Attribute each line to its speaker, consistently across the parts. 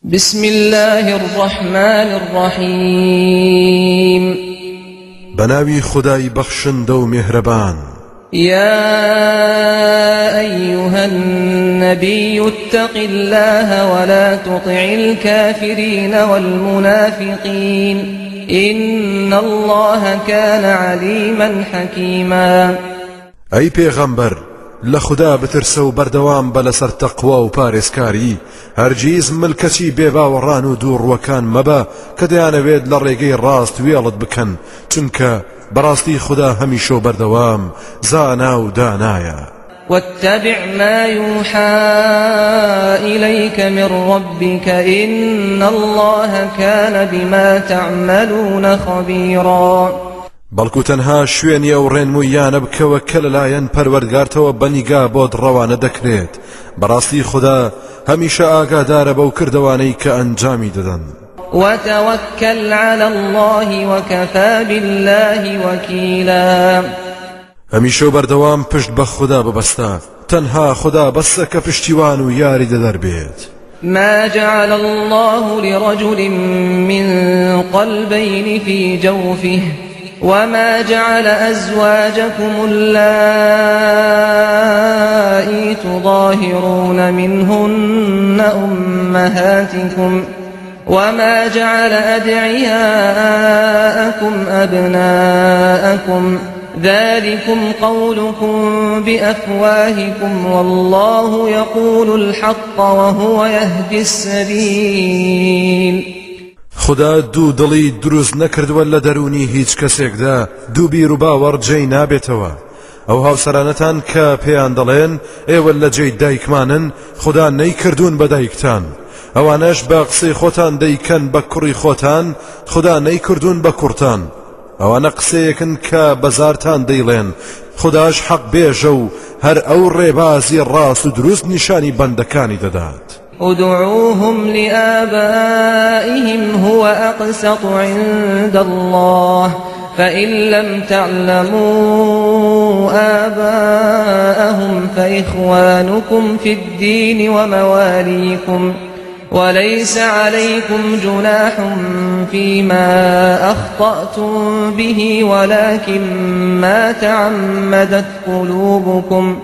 Speaker 1: بسم الله الرحمن الرحيم
Speaker 2: بناوي خداي بخشن دو مهربان
Speaker 1: يا أيها النبي اتق الله ولا تطع الكافرين والمنافقين إن الله كان عليما حكيما
Speaker 2: أي پیغمبر لخدا بترسو بردوام بلسر تقوى و پارسكاري هرجيز ملكتي بيبا ورانو دور وكان مبا كديانا بيد لرقي راست ويلد بكن چونك براستي خدا هميشو بردوام زانا و دانايا
Speaker 1: واتبع ما يوحى إليك من ربك إن الله كان بما تعملون خبيرا
Speaker 2: بەڵکو تەنها شوێنی ئەو ڕێنموویانە بکەوە کە لەلایەن پەروەردگارتەوە بەنیگا بۆت ڕەوانە دەکرێت بەڕاستی خدا هەمیشە ئاگادارە بەو کردەوانەی کە ئەنجامی دەدەن
Speaker 1: وتوكل على الله وكفى بالله وكيلا
Speaker 2: هەمیشە بەردەوام پشت بە خدا ببەستە تەنها خدا بەسە کە پشتیوان و یاری دەدەربێت
Speaker 1: ما جعل الله لرجل من قلبين في جوفه وما جعل أزواجكم اللائي تظاهرون منهن أمهاتكم وما جعل أدعياءكم أبناءكم ذلكم قولكم بأفواهكم والله يقول الحق وهو يهدي السبيل
Speaker 2: خدا دوو دڵی دروست نەکردووە لە دەرونی هیچ کەسێکدا دوو بیر و باوەڕ جێی نابێتەوە ئەو هاوسەرانەتان کە پێیان دەڵێن ئێوە لە جێی دایکمانن خدا نەیکردوون بە دایکتان ئەوانەش بە قسەی خۆتان دەیکەن بە کوڕی خۆتان خدا نەیکردوون بە کوڕتان ئەوانە قسەیەکن کە بەزارتان دەیڵێن خداش حەق بێژە و هەر ئەو ڕێبازی ڕاست و دروست نیشانی بەندەکانی دەدات
Speaker 1: ادعوهم لآبائهم هو أقسط عند الله فإن لم تعلموا آباءهم فإخوانكم في الدين ومواليكم وليس عليكم جناح فيما أخطأتم به ولكن ما تعمدت قلوبكم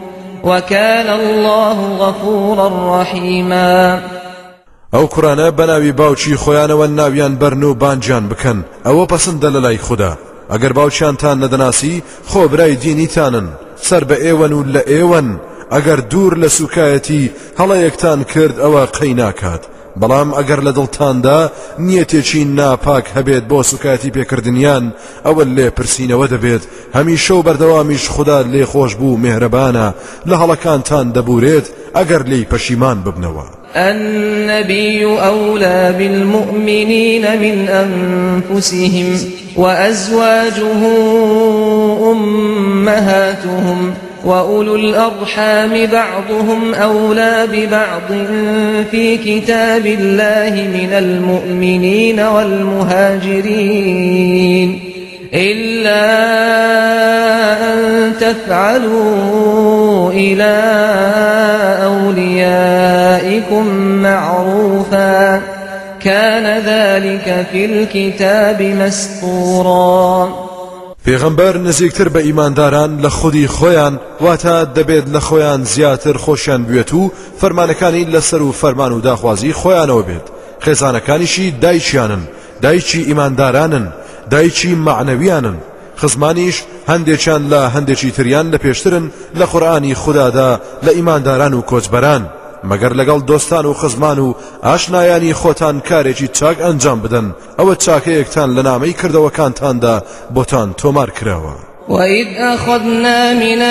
Speaker 1: وكان الله غفورا رحيما
Speaker 2: ئەو کوڕانە بەناوی باوچی خۆیانەوە ناویان بەرن و بانجیان بکەن ئەوە پەسەندە لە لای خوددا ئەگەر باوچیانتان نەدەناسی خۆ برای دینیتانن سەر بە ئێوەن و لە ئێوەن ئەگەر دوور لە سوکایەتی هەڵەیەکتان کرد ئەوە قەی ناکات بەڵام ئەگەر لە دڵتاندا نیەتێکی ناپاک هەبێت بۆ سوکایەتی پێکردنیان ئەوە لێ پرسینەوە دەبێت هەمیشە و بەردەوامیش خدا لێ خۆش بوو مێهرەبانە لە هەڵەکانتان دەبورێت ئەگەر لێی پەشیمان ببنەوە
Speaker 1: النبي أولى بالمؤمنين من أنفسهم وأزواجه أمهاتهم وأولو الأرحام بعضهم أولى ببعض في كتاب الله من المؤمنين والمهاجرين إلا أن تفعلوا إلى أوليائكم معروفا كان ذلك في الكتاب مسطورا
Speaker 2: پێغەمبەر نزیکتر بە ئیمانداران لە خودی خۆیان واتە دەبێت لە خۆیان زیاتر خۆشیان بوێت و فەرمانەکانی لەسەر و فەرمان و داخوازی خۆیانەوە بێت خێزانەکانیشی دایکیانن دایکی ئیماندارانن دایکی معنەویانن خزمانیش هەندێکیان لە هەندێکی تریان لە پێشترن لە قورئانی خودادا لە ئیمانداران و کۆچبەران مەگەر لەگەڵ دۆستان و خزمان و ئاشنایانی خۆتان کارێکی چاک ئەنجام بدەن ئەوە چاکەیەکتان لە نامەی کردەوەکانتاندا بۆتان تۆمار کراوە
Speaker 1: وإذ أخذنا من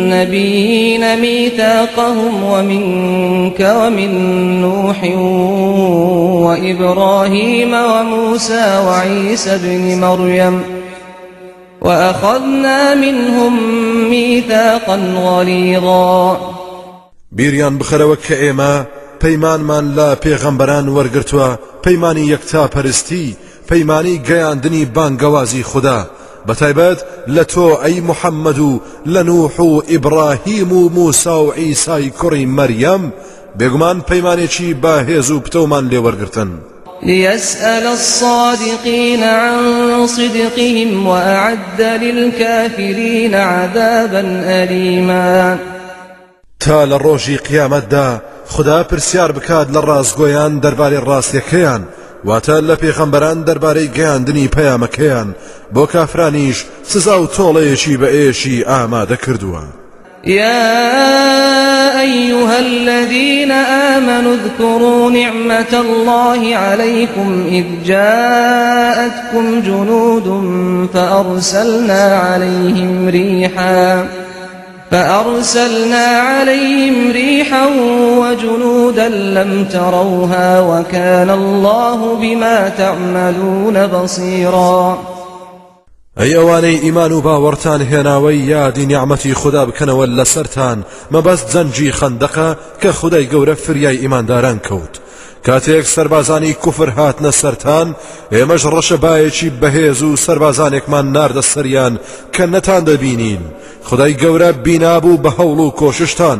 Speaker 1: النبيين ميثاقهم ومنك ومن نوح وإبراهيم وموسى وعيسى بن مريم وأخذنا منهم ميثاقا غليظا
Speaker 2: بیریان بخەرەوە کە ئێمە پەیمانمان لە پێغەمبەران وەرگرتووە پەیمانی یەکتا پەرستی پەیمانی گەیاندنی بانگەوازی خوددا بەتایبەت لە تۆ ئەی محەممەد و لە نوح و ئیبراهیم و موسا و عیسای کوڕی مەریەم بێگومان پەیمانێکی بەهێز و پتەومان لێوەرگرتن
Speaker 1: ليسأل الصادقين عن صدقهم وأعد للكافرين عذابا أليما
Speaker 2: تا لە ڕۆژی قیامەتدا خدا پرسیار بکات لە ڕاستگۆیان دەربارەی ڕاستیەکەیان واتە لە پێغەمبەران دەربارەی گەیاندنی پەیامەکەیان بۆ کافرانیش سزا و تۆڵەیەکی بە ئێشی ئامادە کردووە.
Speaker 1: يا أيها الذين آمنوا اذكروا نعمة الله عليكم إذ جاءتكم جنود فأرسلنا عليهم ريحا وجنودا لم تروها وكان الله بما تعملون بصيرا.
Speaker 2: ئەی ئەوانەی ئیمان و باوەڕتان هێناوەی یادی نیعمەتی خوددا بکەنەوە لەسەرتان مەبەست جەنجی خەندەقە کە خودای گەورە فریای ئیمانداران کەوت کاتێک سەربازانی کوفر هاتنە سەرتان ئێمەش ڕەشەبایەکی بەهێز و سەربازانێکمان ناردە سەریان کە نەتان دەبینین خودای گەورە بینابوو بە هەوڵ و کۆششتان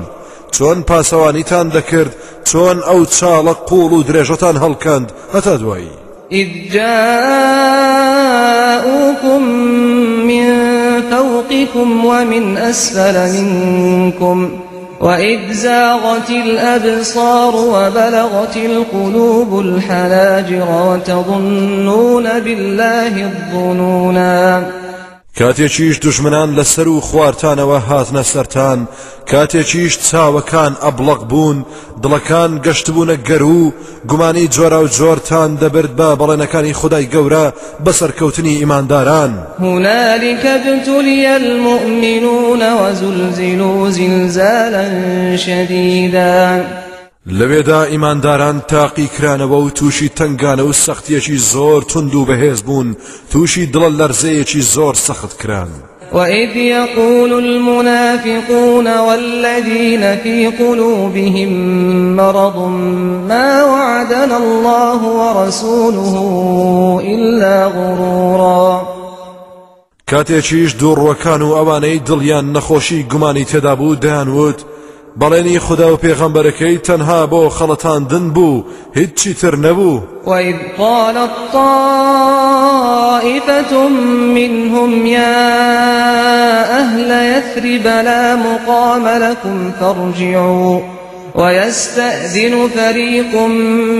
Speaker 2: چۆن پاسەوانیتان دەکرد چۆن ئەو چاڵە قوڵ و درێژەتان هەڵکەند هەتا دوایی
Speaker 1: إذ جاءوكم من فوقكم ومن أسفل منكم وإذ زاغت الأبصار وبلغت القلوب الحناجر وتظنون بالله الظنونا
Speaker 2: کاتێکیش دژمنان لەسەر و خواردتانەوە هاتنە سەرتان کاتێکیش چاوەکان ئەبڵق بوون دڵەکان گەشتبوونە گەرو گومانی جۆرا و جۆرتان دەبرد بە بەڵێنەکانی خودای گەورە بەسەرکەوتنی ئیمانداران
Speaker 1: هنالك ابتلي المؤمنون وزلزلوا زلزالا شديدا
Speaker 2: لەوێدا ئیمانداران تاقی کرانەوە و تووشی تنگانە و سەختیەکی زۆر تند و بەهێز بوون تووشی دڵە لەرزەیەکی زۆر سەخت کران
Speaker 1: وإذ يقول المنافقون والذين في قلوبهم مرض ما وعدنا الله ورسوله إلا غرورا
Speaker 2: کاتێکیش دووڕوەکان و ئەوانەی دڵیان نەخۆشی گومانی تێدا بوو دەیانوت بەڵێنی خدا و پێغەمبەرەکەی تەنها بۆ خەڵەتاندن بوو هیچی تر نەبوو.
Speaker 1: وإذ قالت طائفة منهم يا أهل يثرب لا مقام لكم فارجعوا ويستأذن فريق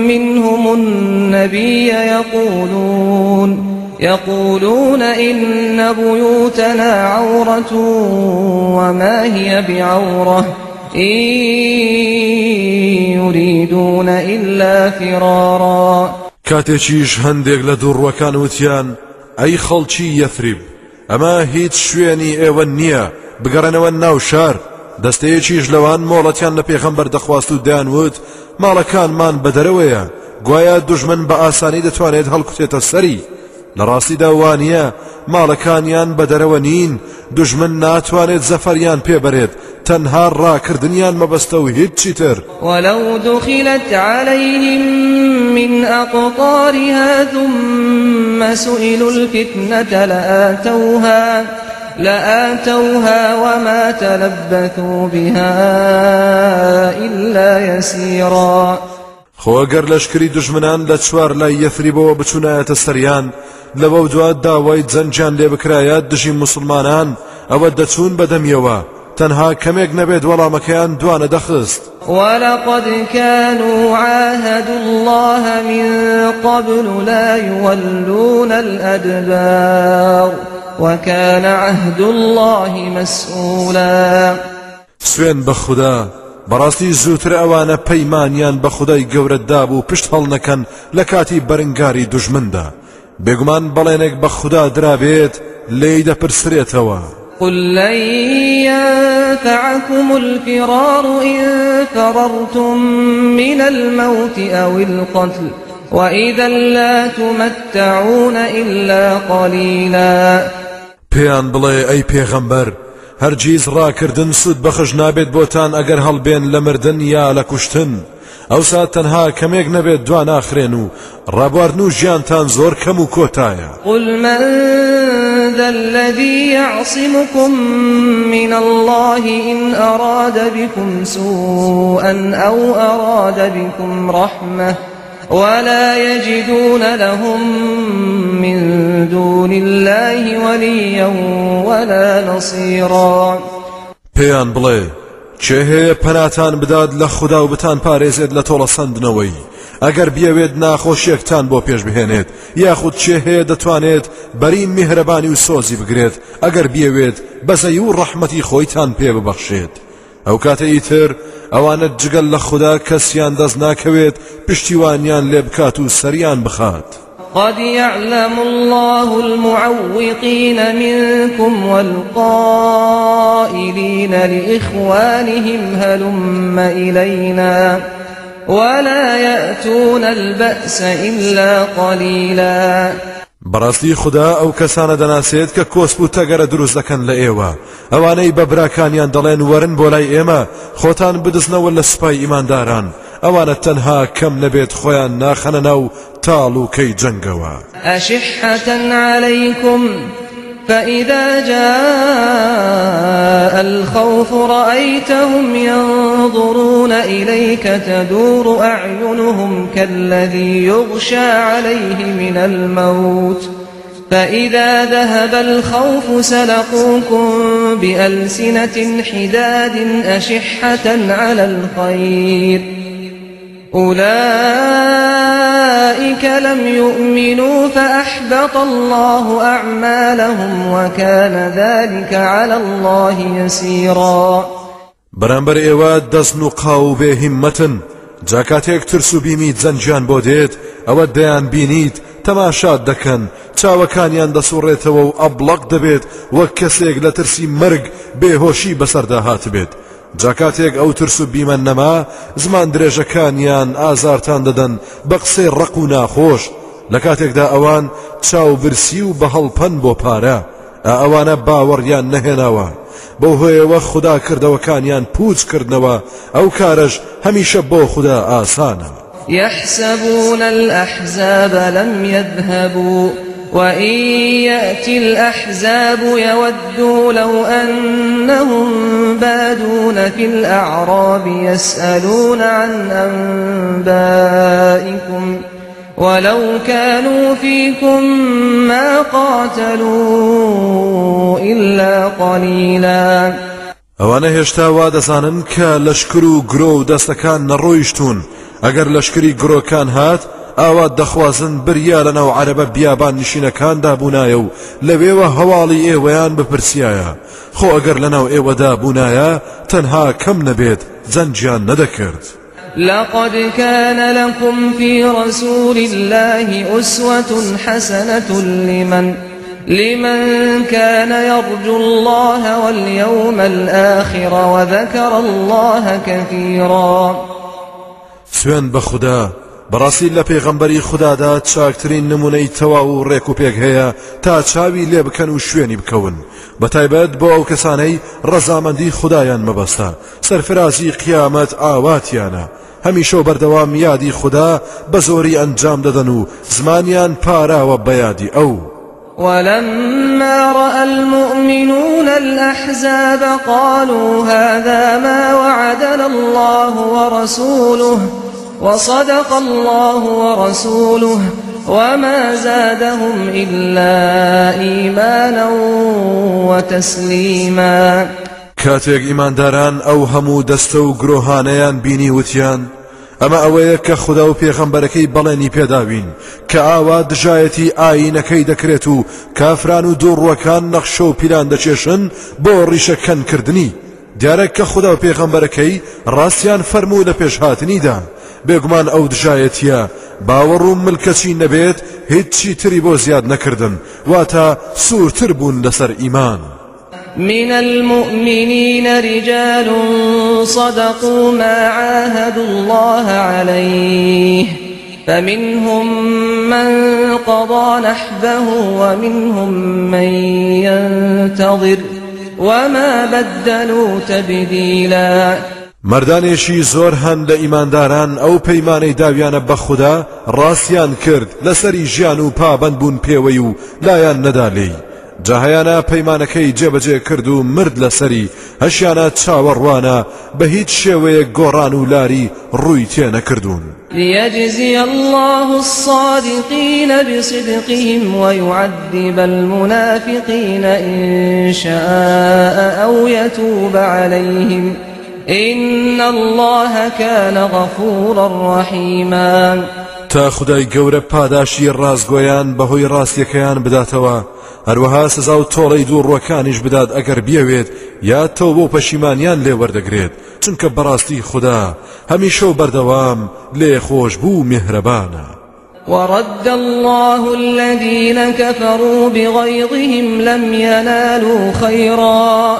Speaker 1: منهم النبي يقولون إن بيوتنا عورة وما هي بعورة إن يريدون إلا فرارا
Speaker 2: کاتێکیش هەندێک لە دووڕوەکان وتیان ئەی خەڵکی یەثریب ئەمە هیچ شوێنی ئێوە نییە بگەڕێنەوە ناو شار دەستەیەکیش لەوان مۆڵەتیان لە پێغەمبەر دەخواست و دەیانوت ماڵەکانمان بەدەرەوەیە گوایە دوژمن بە ئاسانی دەتوانێت هەڵکوتێتە سەری لە ڕاستیدا وانییە ماڵەکانیان بەدەرەوە نین دوژمن ناتوانێت زەفەریان پێبەرێت تەنها ڕاکردنیان مەبەستە و هیچی تر
Speaker 1: ولو دخلت عليهم من أقطارها ثم سئلوا الفتنة لآتوها وما تلبثوا بها إلا يسيرا
Speaker 2: خۆگەر لەشکری دژمنان لە چوار لای یەثریبەوە بچوونایەتە سەریان لەوە دوات داوای جەنجیان لێ بکرایە دژی مسلمانان ئەوە دەچوون بەدەمیەوە تەنها کەمێک نەبێت وەڵامەکەیان دوانە دەخست
Speaker 1: ولقد كانوا عاهدوا الله من قبل لا يولون الأدبار وكان عهد الله مسؤولا
Speaker 2: سوێن بە خوددا بەڕاستی زووتر ئەوانە پەیمانیان بە خودای گەورە دابوو پشت هەڵ نەکەن لە کاتی بەرنگاری دوژمندا بێگومان بەڵێنێک بە خوددا درابێت لێی دەپرسرێتەوە
Speaker 1: قل لن ينفعكم الفرار إن فررتم من الموت أو القتل وإذا لا تمتعون إلا قليلا
Speaker 2: پێیان بڵێ ئەی پێغەمبەر هەرگیز ڕاکردن سود بەخش نابێت بۆتان ئەگەر هەڵبێن لە مردن یا لە کوشتن ئەوسا تەنها کەمێک نەبێت دوا ناخرێن و ڕابواردن و ژیانتان زۆر کەم و کۆتایە.
Speaker 1: قل من ذا الذي يعصمكم من الله إن أراد بكم سوءا أو أراد بكم رحمة ولا يجدون لهم من دون الله وليا ولا نصيرا.
Speaker 2: پێیان بڵێ چێ هەیە پەناتان بدات لە خوددا و بتان پارێزێت لە تۆڵە سندنەوەی ئەگەر بیاوێت ناخۆشیەکتان بۆ پێش بهێنێت یاخود چێ هەیە دەتوانێت بەری میهرەبانی و سۆزی بگرێت ئەگەر بیاوێت بەزەی و ڕەحمەتی خۆیتان پێ ببەخشێت. ئەو کاتە ئیتر ئەوانە جگەل لە خوددا کەسیان دەست ناکەوێت پشتیوانیان لێ بکات و سەریان بخات.
Speaker 1: قد يعلم الله المعوقين منكم والقائلين لإخوانهم هلم إلينا ولا يأتون البأس إلا قليلا.
Speaker 2: بەڕاستی خوددا ئەو کەسانە دەناسێت کە کۆسپ و تەگەرە دروست دەکەن لە ئێوە ئەوانەی بە براکانیان دەڵێن وەرن بۆ لای ئێمە خۆتان بدزنەوە لە سوپای ئیمانداران ئەوانە تەنها کەم نەبێت خۆیان ناخەنە ناو تاڵ و کەی جەنگەوە.
Speaker 1: أشحة عليكم فإذا جاء الخوف رأيتهم ينظرون إليك تدور أعينهم كالذي يغشى عليه من الموت فإذا ذهب الخوف سلقوكم بألسنة حداد أشحة على الخير أولئك لم يؤمنوا فأحبط الله أعمالهم وكان ذلك على الله يسيرا.
Speaker 2: بەرامبەر ئێوە دەستن و قاو بێ هیممەتن جاکاتێک ترس و بیمی جەنجیان بۆ دێت ئەوە دەیان بینیت تەماشات دەکەن چاوەکانیان دەسوڕێتەوە و ئەبڵق دەبێت وەک کەسێک لە ترسی مەرگ بێهۆشی بەسەردا هاتبێت. جاکاتێک ئەو ترس و بیمە نەما زمان درێژەکانیان ئازارتان دەدەن بە قسەی ڕق و ناخۆش لە کاتێکدا ئەوان چاوبرسی و بە هەڵپەن بۆ پارە ئەوانە باوەڕیان نەهێناوە بەو هۆیەوە خوددا کردەوەکانیان پوچ کردنەوە ئەو کارەش هەمیشە بۆ خوددا ئاسانە.
Speaker 1: يحسبون الأحزاب لم يذهبوا وإن يأتي الأحزاب يودوا لو أنهم بادون في الأعراب يسألون عن أنبائكم ولو كانوا فيكم ما قاتلوا إلا قليلا.
Speaker 2: ئەوانە هێشتا وا دەزانن کە لەشکر و گرۆ و دەستەکان نەڕۆیشتون ئەگەر لەشکری گرۆکان هات ئاوا دەخوازن بریا لەناو عەرەبە بیابان نشینەکاندا بوونایە و لەوێوە هەواڵی ئێوەیان بپرسیایە خۆ ئەگەر لەناو ئێوەدا بوونایە تەنها کەم نەبێت جەنجیان نەدەکرد.
Speaker 1: لقد كان لكم في رسول الله أسوة حسنة لمن كان يرجو الله واليوم الآخر وذكر الله كثيرا.
Speaker 2: سوێن بە خوددا بەڕاستی لە پێغەمبەری خوددادا چاکترین نمونەی تەواو و ڕێک و پێک هەیە تا چاوی لێ بکەن و شوێنی بکەون بەتایبەت بۆ ئەو کەسانەی ڕەزامەندی خوددایان مەبەستە سەرفرازی قیامەت ئاواتیانە هەمیشە بەردەوام یادی خوددا بە زۆری ئەنجام دەدەن و زمانیان پاراوە بە یادی ئەو.
Speaker 1: ولما رأى المؤمنون الأحزاب قالوا هذا ما وعدنا الله ورسوله وصدق الله ورسوله وما زادهم إلا إيمانا وتسليما.
Speaker 2: کاتێک ئیمانداران ئەو هەموو دەستە و گرۆهانەیان بینی وتیان ئەمە ئەوەیە کە خوددا و پێغەمبەرەکەی بەڵێنی پێداوین کە ئاوا دژایەتی ئاینەکەی دەکرێت و کافران و دووڕوەکان نەخشە و پیلان دەچێشن بۆ ڕیشەکەنکردنی دیارە کە خوددا و پێغەمبەرەکەی ڕاستیان فەرموو لە پێشهاتنیدا بێگومان ئەو دژایەتیە باوەڕ و ملکەچی نەبێت هیچی تری بۆ زیاد نەکردن واتە سوورتر بوون لەسەر ئیمان.
Speaker 1: من المؤمنين رجال صدقوا ما عاهدوا الله عليه فمنهم من قضى نحبه ومنهم من ينتظر وما بدلوا تبديلا.
Speaker 2: مردانێکی زۆر هەن لە ئیمانداران ئەو پەیمانەی داویانە بە خوددا ڕاستیان کرد لەسەری ژیان و پابەند بوون پێوەی و لایان نەدا لێی جاهیانە پەیمانەکەی جێبەجێ کرد و مرد لەسەری هەشیانە چاوەڕوانە بە هیچ شێوەیەک گۆڕان و لاری ڕووی تێ نەکردوون
Speaker 1: ليجزي الله الصادقين بصدقهم ويعذب المنافقين إن شاء أو يتوب عليهم إن الله كان غفورا رحيما
Speaker 2: تا خدای گەورە پاداشی ڕازگۆیان بەهۆی ڕاستیەکەیان بداتەوە هەروەها سزا و تۆڵەی دووڕوەکانیش بدات ئەگەر بیەوێت یا تەوبە و پەشیمانیان لێ وەردەگرێت چونکە بەڕاستی خوددا هەمیشە و بەردەوام لێ خۆش بوو میهرەبانە
Speaker 1: ورد الله الذين كفروا بغيظهم لم ينالوا خيرا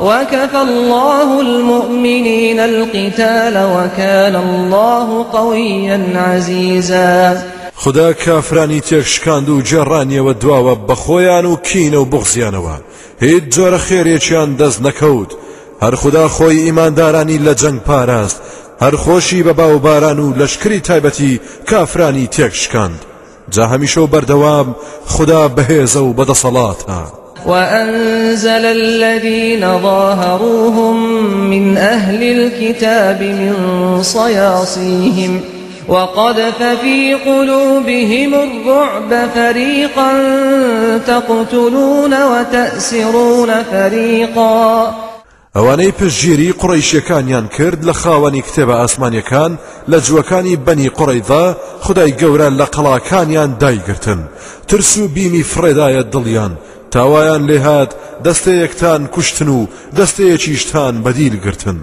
Speaker 1: وكفى الله المؤمنين القتال وكان الله قويا عزيزا
Speaker 2: خدا کافرانی تێکشکاند و جێڕانیەوە دواوە بە خۆیان و کینە و بغزیانەوە هیچ جۆرە خێرێکیان دەست نەکەوت هەر خدا خۆی ئیماندارانی لە جەنگ پاراست هەر خۆشی بە باوباران و لەشکری تایبەتی کافرانی تێکشکاند جا هەمیشە و بەردەوام خدا بەهێزە و بەدەسەڵاتە
Speaker 1: وأنزل الذين ظاهروهم من أهل الكتاب من صياصيهم وقذف في قلوبهم الرعب فريقا تقتلون وتأسرون فريقا
Speaker 2: ئەوانەی پشگیری قوڕەیشیەکانیان کرد لە خاوەنی کتێبە ئاسمانیەکان لە جووەکانی بەنی قوڕەیضا خدای گەورە لە قەڵاکانیان دایگرتن ترس و بیمی فڕێدایە دڵیان تاوایان لێهات دەستەیەکتان کوشتن و دەستەیەکیشتان بەدیل گرتن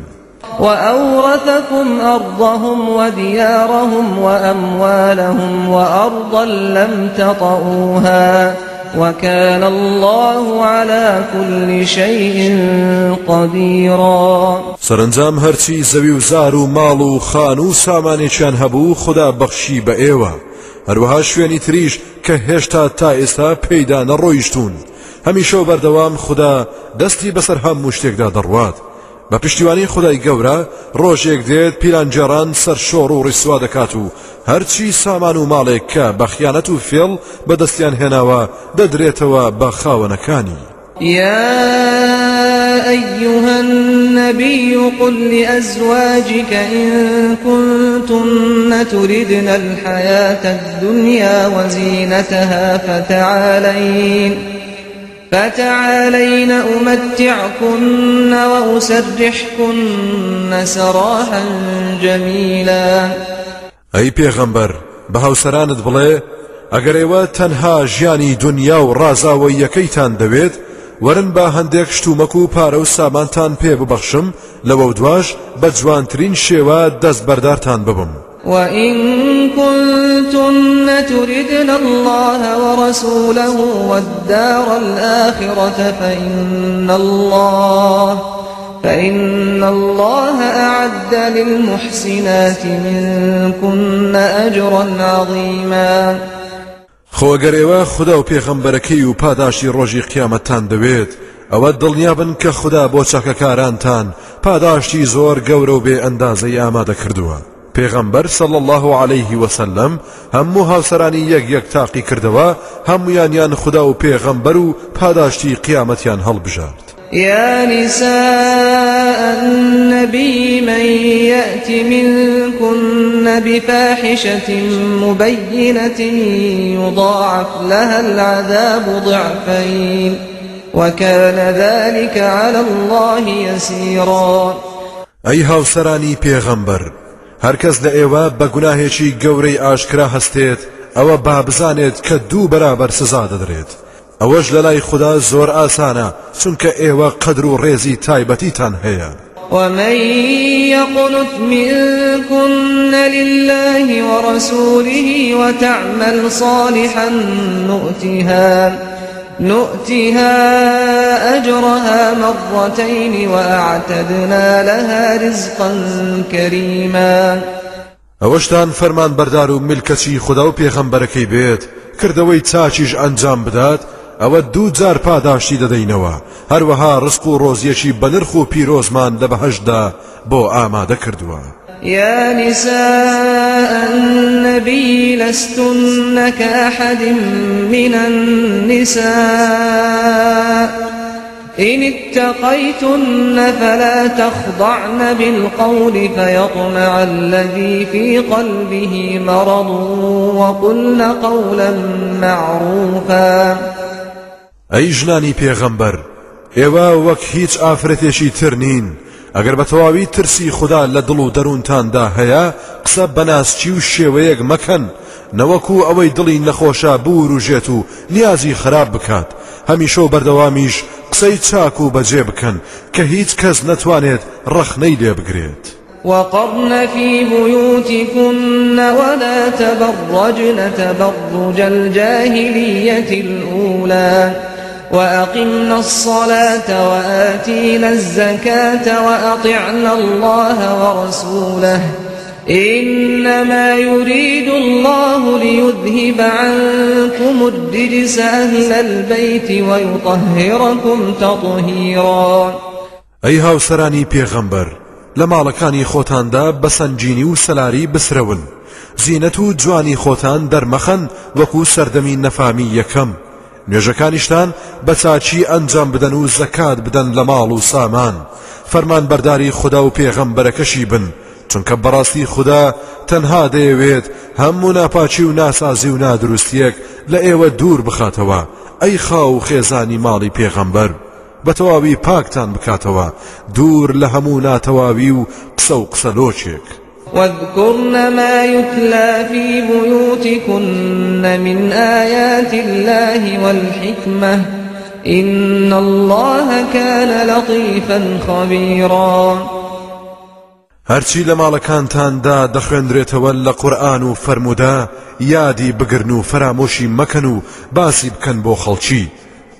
Speaker 1: وأورثكم أرضهم وديارهم وأموالهم وأرضا لم تطئوها وكان الله على كل شيء قديرا
Speaker 2: سرنجام هرچی زەوی و زار و ماڵ و خان و سامانێکیان هەبوو خدا بەخشی بە ئێوە هەروەها شوێنی تریش کە هێشتا تا ئێستا پێیدا نەڕۆیشتون هەمیشە و بەردەوام خدا دەستی بەسەر هەموو شتێکدا دەڕوات بە پشتیوانی خدای گەورە ڕۆژێک دێت پیلانجێڕان سەرشۆڕ و ڕیسوا دەکات و هەرچی سامان و ماڵێک کە بە خیانەت و فێڵ بەدەستیان هێناوە دەدرێتەوە بە خاوەنەکانی
Speaker 1: يا أيها النبي قل لأزواجك إن كنتن تردن الحياة الدنيا وزينتها فتعالين أمتعكن وأسرحكن سراحا جميلا
Speaker 2: أي پیغمبر بهاوسرانت بڵێ ئەگەر ئێوە تەنها ژیانی دنیا و ڕازاوەیەکەیتان دەوێت ورن با هەندێک شتومەک و پارە و سامانتان پێ ببەخشم لەوە دواش بە جوانترین شێوە دەست بەردارتان ببم
Speaker 1: وإن كنتن تردن الله ورسوله والدار الآخرة فإن الله أعد للمحسنات منكن أجرا عظيما
Speaker 2: خۆگەر ئێوە خدا و پێغەمبەرەکەی و پاداشی ڕۆژی قیامەتتان دەوێت ئەوە دڵنیابن کە خدا بۆ چاکەکارانتان پاداشتی زۆر گەورە و بێ ئەندازەی ئامادە کردووە پێغەمبەر صلی الله عليه وسلم هەموو هاوسەرانی یەک تاقی کردەوە هەمویانیان خدا و پێغەمبەر و پاداشتی قیامەتیان هەڵبژارد
Speaker 1: يا نساء النبي من يأت منكن بفاحشة مبينة يضاعف لها العذاب ضعفين وكان ذلك على الله يسيرا
Speaker 2: أي هاوسراني پیغمبر هرکس لە ئێوە بە گوناهێکی گەورەی ئاشکرا هەستێت ئەوە با بزانێت کە دوو بەرابەر سزا دەدرێت ئەوەش لە لای خدا زۆر ئاسانە چونکە ئێوە قەدر و ڕێزی تایبەتیتان هەیە
Speaker 1: ومن يقنت منكن لله ورسوله وتعمل صالحا نؤتها أجرها مرتين وأعتدنا لها رزقا كريما
Speaker 2: ئەوەشتان فەرمان بەردار و ملکەچی خدا و پێغەمبەرەکەی بێت کردەوەی چاچیش ئەنجام بدات ئەوە دوو جار پاداشتی دەدەینەوە هەروەها ڕزق و ڕۆزیەکی بەنرخ و پیرۆزمان لە بەهەشتدا بۆ ئامادە کردووە.
Speaker 1: يا نساء النبي لستن كأحد من النساء إن اتقيتن فلا تخضعن بالقول فيطمع الذي في قلبه مرض وقلن قولا معروفا.
Speaker 2: ئەی ژنانی پێغەمبەر ئێوە وەک هیچ ئافرەتێکی تر نین ئەگەر بە تەواوی ترسی خوددا لە دڵ و دەروونتاندا هەیە قسە بەناسچی و شێوەیەک مەکەن نەوەکو ئەوەی دڵی نەخۆشە بوروژێت و نیازی خراپ بکات هەمیشە و بەردەوامیش قسەی چاک و بەجێ بکەن کە هیچ کەس نەتوانێت ڕەخنەی لێ بگرێت.
Speaker 1: وقرن في بيوتكن ولا تبرجن تبرج الجاهلية الأولى وأقمنا الصلاة وآتينا الزكاة وأطعنا الله ورسوله إنما يريد الله ليذهب عنكم الرجس أهل البيت ويطهركم تطهيرا.
Speaker 2: أي هاوسرانی پێغەمبەر لە ماڵەکانی خۆتاندا بەسەنجینی و سەلاری بسرەون زینەت و جوانی خۆتان دەرمەخەن وەکو سەردەمی نەفامی یەکەم نوێژەکانیشتان بە چاچی ئەنجام بدەن و زەکات بدەن لە ماڵ و سامان فەرمان بەرداری خوددا و پێغەمبەرەکەشی بن چونکە بەڕاستی خوددا تەنها دەیەوێت هەموو ناپاچی و ناسازی و نادروستیەک لە ئێوە دوور بخاتەوە ئەی خاو خێزانی ماڵی پێغەمبەر بەتەواوی پاکتان بکاتەوە دوور لە هەموو ناتەواوی و قسە و قسەلۆچێک.
Speaker 1: واذكرن ما يتلى في بيوتكن من آيات الله والحكمة إن الله كان لطيفا خبيرا.
Speaker 2: هەرچی لە ماڵەکانتاندا دەخوێندرێتەوە لە قورئان و فەرموودا یادی بگرن و فەرامۆشی مەکەن و باسی بکەن بۆ خەڵکی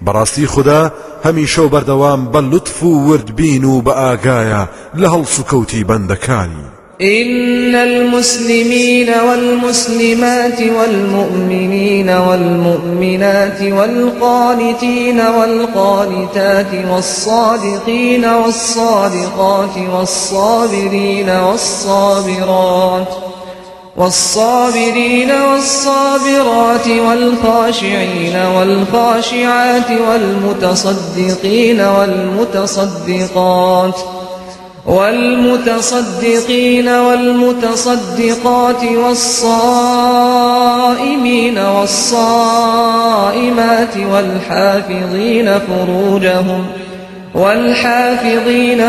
Speaker 2: بەڕاستی خوددا هەمیشە و بەردەوام بە لوتف و وردبین و بە ئاگایە لە هەڵس و کەوتی بەندەکانی.
Speaker 1: إن المسلمين والمسلمات والمؤمنين والمؤمنات والقانتين والقانتات والصادقين والصادقات والصابرين والصابرات والخاشعين والخاشعات والمتصدقين والمتصدقات والصائمين والصائمات والحافظين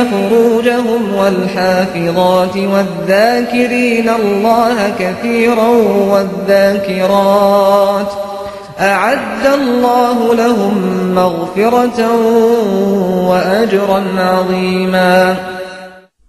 Speaker 1: فروجهم والحافظات والذاكرين الله كثيرا والذاكرات أعد الله لهم مغفرة وأجرا عظيما.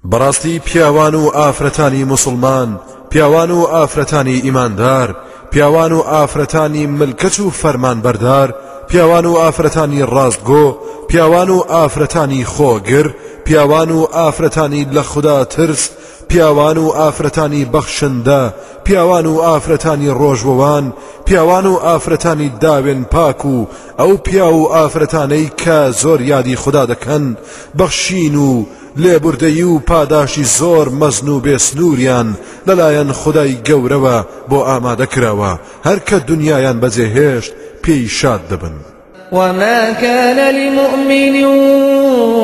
Speaker 2: بەڕاستی پیاوان و ئافرەتانی موسڵمان پیاوان و ئافرەتانی ئیماندار پیاوان و ئافرەتانی ملکەت و فەرمانبەردار پیاوان و ئافرەتانی ڕاستگۆ پیاوان و ئافرەتانی خۆگر پیاوان و ئافرەتانی لە خوددا ترس پیاوان و ئافرەتانی بەخشندە پیاوان و ئافرەتانی ڕۆژوەوان پیاوان و ئافرەتانی داوێن پاک و ئەو پیا و ئافرەتانەی کە زۆر یادی خوددا دەکەن بەخشین و لێبوردەیی و پاداشی زۆر مەزن و بێسنووریان لەلایەن خودای گەورەوە بۆ ئامادە کراوە هەر کە دنیایان بەجێهێشت پێی شاد دەبن.
Speaker 1: وما كان لمؤمن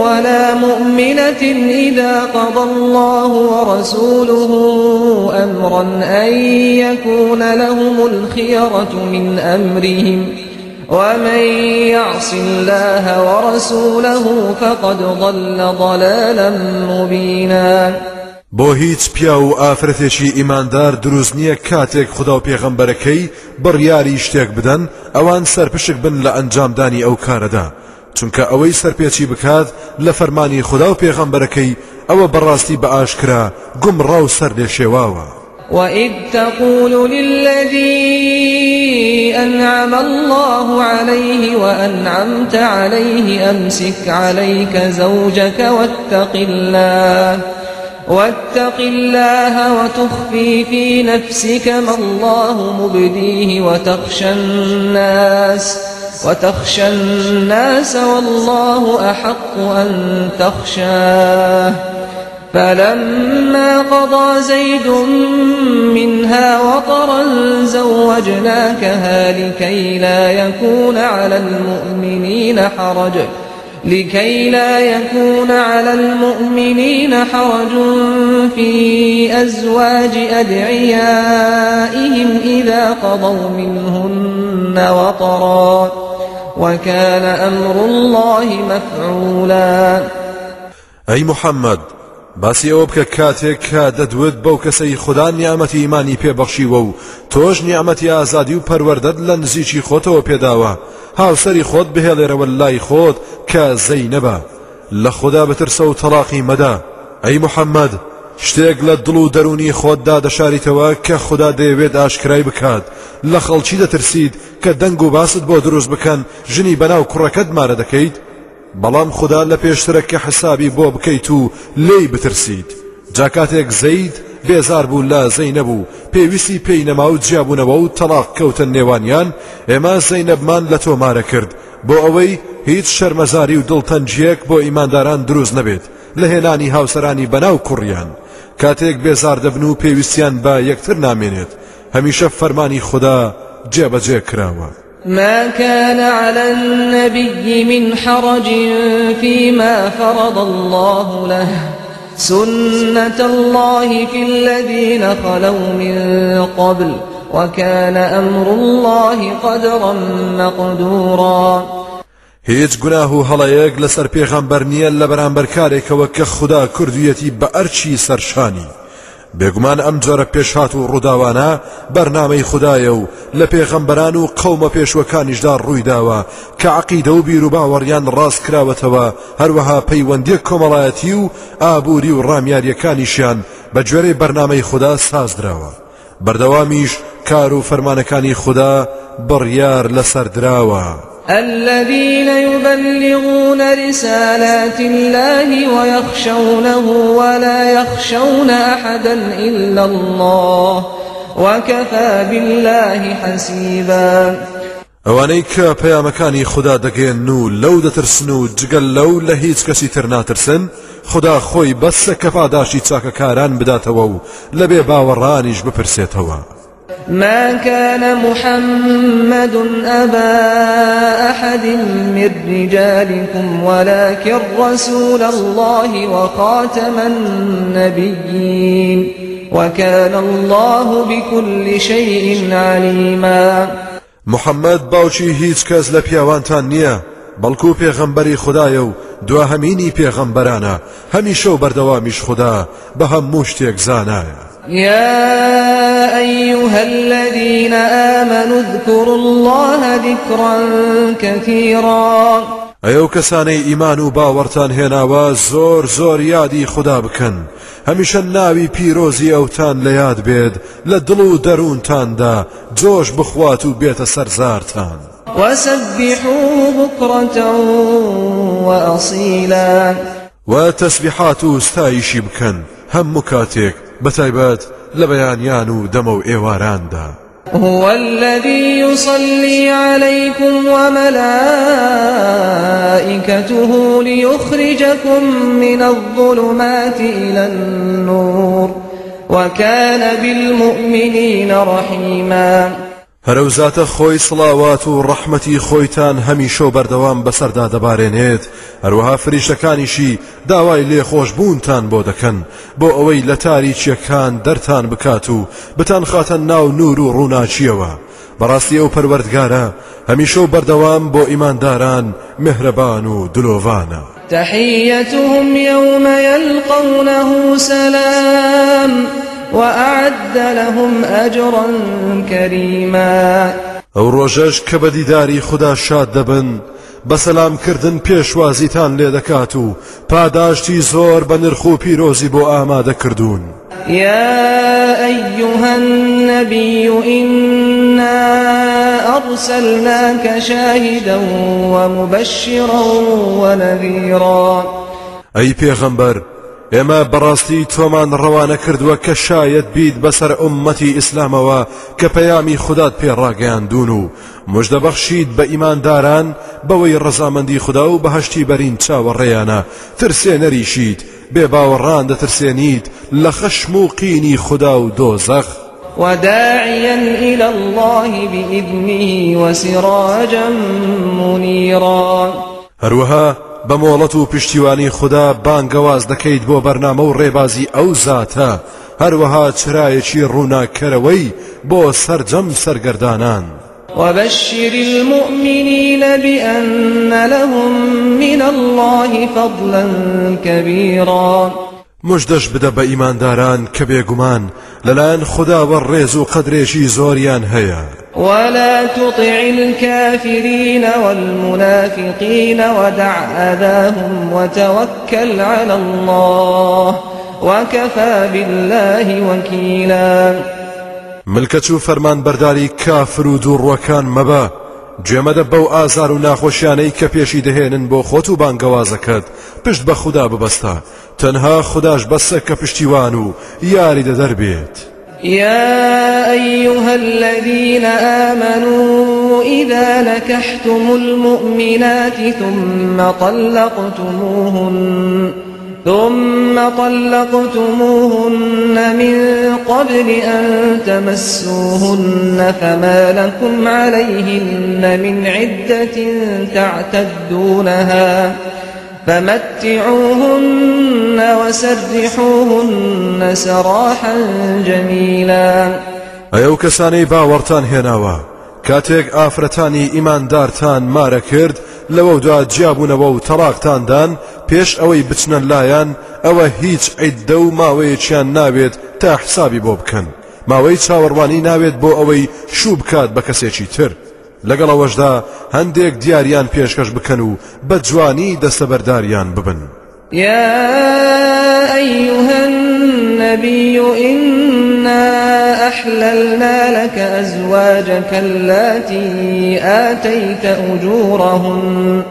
Speaker 1: ولا مؤمنة إذا قضى الله ورسوله أمرا أن يكون لهم الخيرة من أمرهم ومن يعص الله ورسوله فقد ضل ضلالا مبينا.
Speaker 2: بۆ هیچ پیا و ئافرەتێکی ئیماندار دروست نییە کاتێک خوددا و پێغەمبەرەکەی بڕیاری شتێک بدەن ئەوان سەرپشک بن لە ئەنجامدانی ئەو کارەدا چونکە ئەوەی سەرپێچی بکات لە فەرمانی خوددا و پێغەمبەرەکەی ئەوە بەڕاستی بە ئاشکرا گومڕا و سەر لێ شێواوە.
Speaker 1: وإذ تقول للذي أنعم الله عليه وأنعمت عليه أمسك عليك زوجك واتق الله وتخفي في نفسك ما الله مبديه وتخشى الناس والله أحق أن تخشاه فلما قضى زيد منها وطرا زوجناكها لكي لا يكون على المؤمنين حرج في أزواج أدعيائهم إذا قضوا منهن وطرا وكان أمر الله مفعولا.
Speaker 2: أي محمد باسی ئەوە بکە کاتێک کە دەدوێت بەو کەسەی خوددا نیعمەتی ئیمانی پێبەخشیوە و تۆش نیعمەتی ئازادی و پەروەردەت لە نزیکی خۆتەوە پێداوە هاوسەری خۆت بهێڵێرەوە لای خۆت کە زەینەبە لە خوددا بترسە و تەلاقی مەدە. ئەی محەممەد شتێک لە دڵ و دەرونی خۆتدا دەشاریتەوە کە خوددا دەیەوێت ئاشکرای بکات لە خەڵکی دەترسید کە دەنگ و باست بۆ دروست بکەن ژنی بەناو کوڕەکەت مارە دەکەیت بەڵام خوددا لە پێشترە کە حسابی بۆ بکەیت و لێی بترسید. جا کاتێک زەید بێزار بوو لە زەینەب و پێویستی پێی نەما و جیابوونەوە و تەلاق کەوتە نێوانیان ئێمە زەینەبمان لە تۆمارە کرد بۆ ئەوەی هیچ شەرمەزاری و دڵتەنجیەک بۆ ئیمانداران دروست نەبێت لە هێنانی هاوسەرانی بەناو کوڕیان. کاتێک بێزار دەبن و پێویستیان بە یەکتر نامێنێت هەمیشە فەرمانی خوددا جێبەجێ کراوە.
Speaker 1: ما كان على النبي من حرج فيما فرض الله له سنة الله في الذين خلوا من قبل وكان أمر الله قدرا مقدورا.
Speaker 2: هیچ گوناه و هەڵەیەک لەسەر پێغەمبەر نییە لە بەرامبەر کارێکەوە کە خوددا کردوویەتی بە ئەرچی سەرشانی. بێگومان ئەم جۆرە پێشهات و ڕووداوانە بەرنامەی خوددایە و لە پێغەمبەران و قەومە پێشوەکانیشدا ڕوویداوە کە عەقیدە و بیر و باوەڕیان ڕاست کراوەتەوە هەروەها پەیوەندیەک کۆمەڵایەتی و ئابووری و ڕامیاریەکانیشیان بە گوێرەی بەرنامەی خوددا سازدراوە. بەردەوامیش کار و فەرمانەکانی خوددا بڕیار لەسەر دراوە.
Speaker 1: الذين يبلغون رسالات الله ويخشونه ولا يخشون أحدا إلا الله وكفى بالله حسيبا.
Speaker 2: ئەوانەی کە پەیامەکانی خوددا دەگەێن و لەو دەترسن و جگەل لەو لە هیچ کەسی تر ناترسن خوددا خۆی بەسە کەفاداشی چاکەکاران بداتەوە و لەبێ باوەڕانیش بپرسێتەوە.
Speaker 1: ما كان محمد أبا أحد من رجالكم ولكن رسول الله وخاتم النبيين وكان الله بكل شيء عليما.
Speaker 2: محمد باوچی هیچ کەس لە پیاوانتان نییە بەڵکو پێغەمبەری خوددایە و دواهەمینی پێغەمبەرانە هەمیشە و بەردەوامیش خوددا بە هەموو شتێک زانایە.
Speaker 1: يا أيها الذين آمنوا اذكروا الله ذكرا كثيرا.
Speaker 2: ئەو کەسانەی ئیمان و باوەڕتان هێناوە زۆر زۆر یادی خوددا بکەن هەمیشە ناوی پیرۆزی ئەوتان لە یاد بێت لە دڵ و دەروونتاندا جۆش بخوات و بێتە سەرزارتان.
Speaker 1: وسبحوه بكرة وأصيلا.
Speaker 2: و تەسبیحات و ستایشی بکەن هەموو کاتێک بەتایبەت لە بەیانیان و دەمە و ئێواراندا.
Speaker 1: هو الذي يصلي عليكم وملائكته ليخرجكم من الظلمات إلى النور وكان بالمؤمنين رحيما.
Speaker 2: هەرەوزاتە خۆی سڵاوات و ڕەحمەتی خۆیتان هەمیشە و بەردەوام بەسەردا دەبارێنێت هەروەها فریشتەکانیشی داوای لێخۆشبوونتان بۆ دەکەن بۆ ئەوەی لە تاریچیەکان دەرتان بکات و بتان خاتە ناو نور و ڕووناچیەوە. بەڕاستی ئەو پەروەردگارە هەمیشە و بەردەوام بۆ ئیمانداران مهرەبان و دلۆڤانە.
Speaker 1: تحيتهم يوم يلقونه سلام وأعد لهم أجرا كريما.
Speaker 2: ئەو ڕۆژەش کە بە دیداری خوددا شاد دەبن بەسەلام کردن پێشوازیتان لێ دەکات و پاداشتی زۆر بە نرخ و پیرۆزی بۆ ئامادە کردوون.
Speaker 1: يا أيها النبي إنا أرسلناك شاهدا ومبشرا ونذيرا.
Speaker 2: أي پیغمبر ئێمە بەڕاستی تۆمان ڕەوانە کردووە کە شایەت بیت بەسەر ئومەتی ئیسلامەوە کە پەیامی خودات پێڕاگەیاندون و موژدەبەخشید بە ئیمانداران بەوەی ڕەزامەندی خوددا و بەهەشتی بەرین چاوەڕێیانە ترسێنەریشیت بێباوەڕان دەترسێنیت لە خەشم و قینی خوددا و دۆزەخ
Speaker 1: وداعيا إلى الله بإذنه وسراجا منيرا
Speaker 2: هەروەها بەمۆڵەت و پشتیوانی خوددا بانگەواز دەکەیت بۆ بەرنامە و ڕێبازی ئەو زاتە هەروەها چرایەکی ڕووناکەرەوەی بۆ سەرجەم سەرگەردانان
Speaker 1: وبشر المؤمنين بأن لهم من الله فضلا كبيرا
Speaker 2: مژدەش بدە بە ئیمانداران کە بێگومان لەلایەن خودداوە ڕێز و قەدرێکی زۆریان هەیە
Speaker 1: ولا تطع الكافرين والمنافقين ودع أذاهم وتوكل على الله وكفى بالله وكيلا
Speaker 2: ملکەت و فەرمان بەرداری کافر و دووڕوەکان مەبە گوێمەدە بەو ئازار و ناخۆشیانەی کە پێشی دەهێنن بۆ خۆت و بانگەوازەکەت پشت بە خوددا ببەستە تەنها خودداش بەسە کە پشتیوان و یاری دەدەربێت
Speaker 1: يا أيها الذين آمنوا إذا نكحتم المؤمنات ثم طلقتموهن من قبل أن تمسوهن فما لكم عليهن من عدة تعتدونها فمتعوهن وسرحوهن سراحا جميلا
Speaker 2: ئەو کەسانەی باوەڕتان هێناوە کاتێک ئافرەتانی ئیماندارتان مارە کرد لەوەدا جیابوونەوە و تەلاقتاندان پێش ئەوەی بچنە لایەن ئەوە هیچ عیددە و ماوەیەکیان ناوێت تا حسابی بۆ بکەن ماوەی چاوەڕوانی ناوێت بۆ ئەوەی شوو بکات بە کەسێکی تر لەگەڵەوەشدا هەندێک دیاریان پێشکەش بکەن و بە جوانی دەستەبەرداریان ببن
Speaker 1: يا أيها النبي إنا أحللنا لك أزواجك اللاتي آتيت أجورهن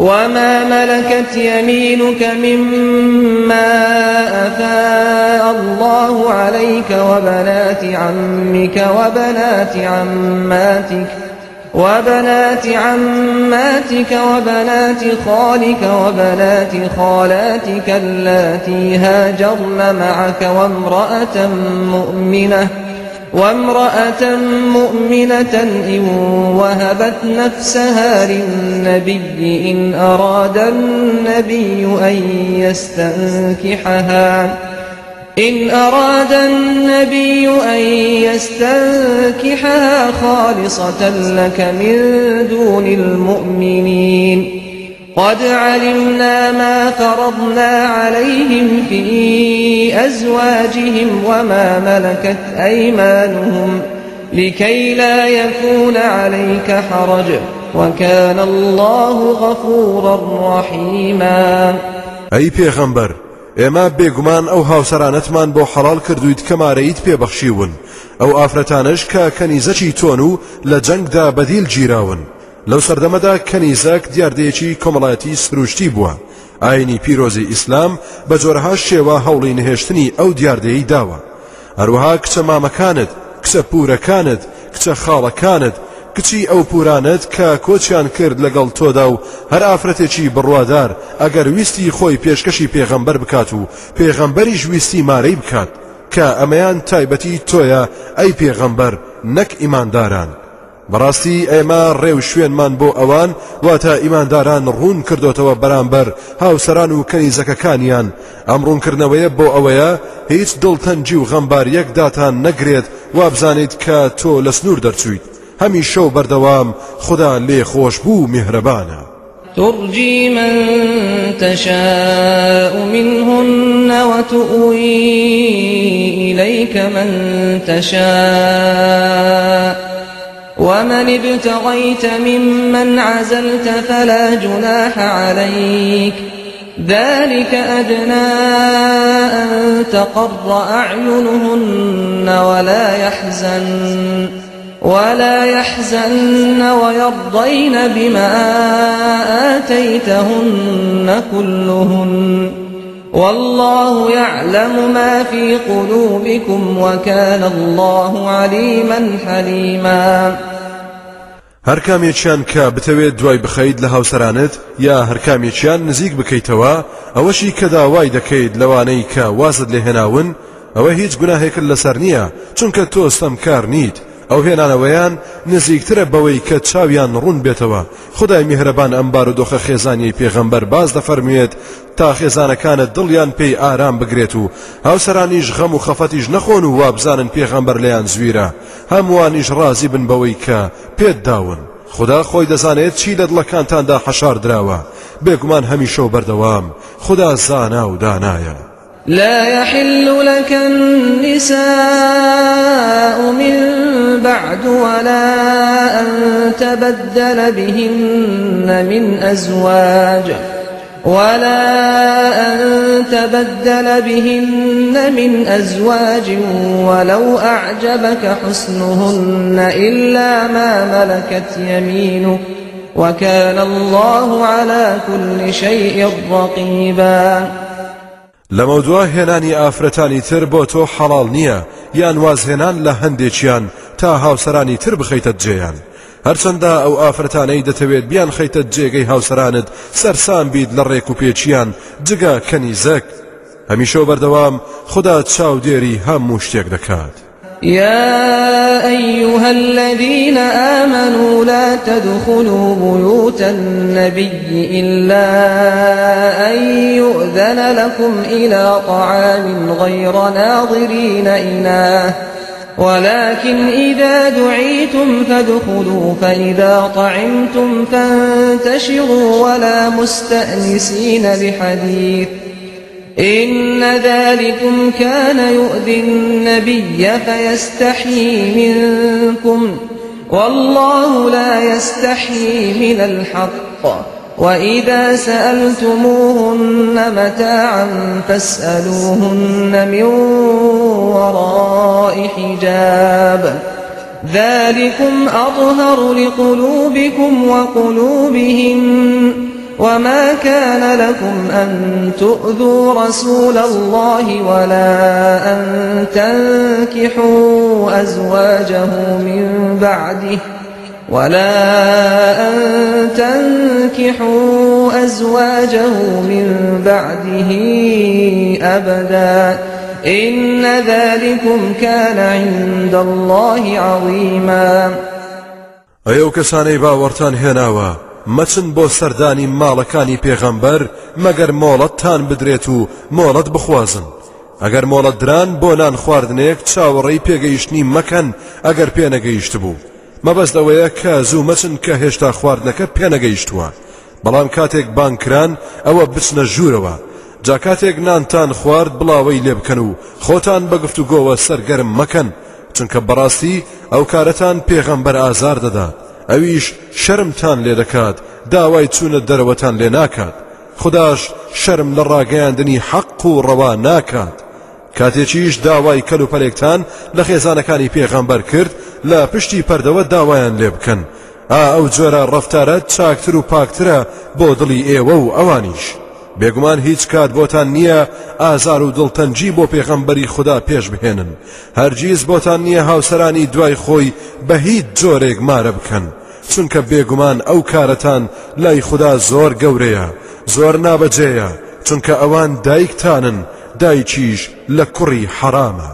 Speaker 1: وما ملكت يمينك مما أفاء الله عليك وبنات عمك وبنات عماتك وبنات خالك وبنات خالاتك اللاتي هاجرن معك وامرأة مؤمنة إن وهبت نفسها للنبي إن أراد النبي أن يستنكحها خالصة لك من دون المؤمنين قد علمنا ما فرضنا عليهم في أزواجهم وما ملكت أيمانهم لكي لا يكون عليك حرج وكان الله غفورا رحيما
Speaker 2: أي پیغمبر ئێمە بێگومان ئەو هاوسەرانەتمان بۆ حەڵال کردویت کە مارەیت پێبەخشیون ئەو ئافرەتانش کە کەنیزەکی تۆن و لە جەنگدا بەدیل گیراون لەو سەردەمەدا کەنیزەک دیاردەیەکی کۆمەڵایەتی سروشتی بووە ئاینی پیرۆزی ئیسلام بە جۆرەها شێوە هەوڵی نهێشتنی ئەو دیاردەیەی داوە هەروەها کچە مامەکانت کچە پورەکانت کچە خاڵەکانت کچی ئەو پورانت کە کۆچیان کرد لەگەڵ تۆدا و هەر ئافرەتێکی بڕوادار ئەگەر ویستی خۆی پێشکەشی پێغەمبەر بکات و پێغەمبەریش ویستی مارەی بکات کە ئەمەیان تایبەتی تۆیە ئەی پێغەمبەر نەک ئیمانداران بەڕاستی ئێمە ڕێو شوێنمان بۆ ئەوان واتە ئیمانداران ڕوون کردوتەوە بەرامبەر هاوسەران و کەنیزەکەکانیان ئەم ڕوونکردنەوەیە بۆ ئەوەیە هیچ دڵتەنجی و غەمباریەکداتان نەگرێت وابزانیت کە تۆ لە سنوور دەرچوویت هەمیشە و بەردەوام خوددا لێ خۆش بوو میهرەبانە
Speaker 1: ترجي من تشاء منهن وتؤوي إليك من تشاء ومن ابتغيت ممن عزلت فلا جناح عليك ذلك أدنى أن تقر أعينهن ولا يحزن ويرضين بما آتيتهن كلهن والله يعلم ما في قلوبكم وكان الله عليما حليما.
Speaker 2: هەر کامێکیان کە بتەوێت دوای بخەیت لە هاوسەرانت یا هەر کامێکیان نزیک بکەیتەوە ئەوەشی کە داوای دەکەیت لەوانەی کە وازت لێ هێناون ئەوە هیچ گوناهێکت لەسەر نییە چونکە تۆ ستەمکار نیت ئەو هێنانەوەیان نزیکترە بەوەی کە چاویان ڕوون بێتەوە. خدای میهرەبان ئەمبار و دۆخە خێزانی پێغەمبەر باز دەفەرموێت تا خێزانەکانت دڵیان پێی ئارام بگرێت و هاوسەرانیش غەم و خەفەتیش نەخۆن و وابزانن پێغەمبەر لەیان زویرە هەمووانیش ڕازی بن بەوەی کە پێت داون. خدا خۆی دەزانێت چی لە دڵەکانتاندا حەشار دراوە بێگومان هەمیشە و بەردەوام خدا زانا و دانایە.
Speaker 1: لا يحل لك النساء من بعد ولا أن تبدل بهن من أزواج ولو أعجبك حسنهن إلا ما ملكت يمينك وكان الله على كل شيء رقيبا.
Speaker 2: لەمەودووە هێنانی ئافرەتانی تر بۆ تۆ حەڵاڵ نییە یان وازهێنان لە هەندێکیان تا هاوسەرانی تر بخەیتە جێیان هەرچەندە ئەو ئافرەتانەی دەتەوێت بیان خەیتە جێگەی هاوسەرانت سەرسام بیت لە ڕێک و پێچیان جگە کەنیزەک هەمیشە و بەردەوام خدا چاودێری هەموو شتێک دەکات.
Speaker 1: يا أيها الذين آمنوا لا تدخلوا بيوت النبي إلا أن يؤذن لكم إلى طعام غير ناظرين إناه ولكن إذا دعيتم فادخلوا فإذا طعمتم فانتشروا ولا مستأنسين لحديث إن ذلكم كان يؤذي النبي فيستحيي منكم والله لا يستحيي من الحق وإذا سألتموهن متاعا فاسألوهن من وراء حجاب ذلكم أطهر لقلوبكم وقلوبهم وما كان لكم أن تؤذوا رسول الله ولا أن تنكحوا أزواجه من بعده أبدا إن ذلكم كان عند الله عظيما.
Speaker 2: ئەو کەسانەی باوەڕتان هێناوە مەچن بۆ سەردانی ماڵەکانی پێغەمبەر مەگەر مۆڵەتتان بدرێت و مۆڵەت بخوازن. ئەگەر مۆڵەت دران بۆ نان خواردنێک چاوەڕێی پێگەیشتنی مەکەن ئەگەر پێنەگەیشت بوو. مەبەست ئەوەیە کە زوو مەچن کە هێشتا خواردنەکە پێنەگەیشتووە. بەڵام کاتێک بانکران ئەوە بچنە ژوورەوە. جا کاتێک نانتان خوارد بڵاوەی لێ بکەن و خۆتان بە گفتوگۆوە سەرگەرم مەکەن چونکە بەڕاستی ئەو کارەتان پێغەمبەر ئازار دەدات. ئەویش شەرمتان لێ دەکات داوای چوونە دەرەوەتان لێ ناکات. خداش شەرم لە ڕاگەیاندنی حەق و ڕەوا ناکات. کاتێکیش داوای کەلوپەلێکتان لە خێزانەکانی پێغەمبەر کرد لە پشتی پەردەوە داوایان لێ بکەن. ئەو جۆرە ڕەفتارە چاکتر و پاکترە بۆ دڵی ئێوە و ئەوانیش. بێگومان هیچ کات بۆتان نییە ئازار و دڵتەنجی بۆ پێغەمبەری خدا پێش بهێنن. هەرگیز بۆتان نییە هاوسەرانی دوای خۆی بە هیچ جۆرێک مارە بکەن چونکە بێگومان ئەو کارەتان لای خدا زۆر گەورەیە زۆر نابەجێیە چونکە ئەوان دایکتانن دایکیش لە کوڕی حرامە.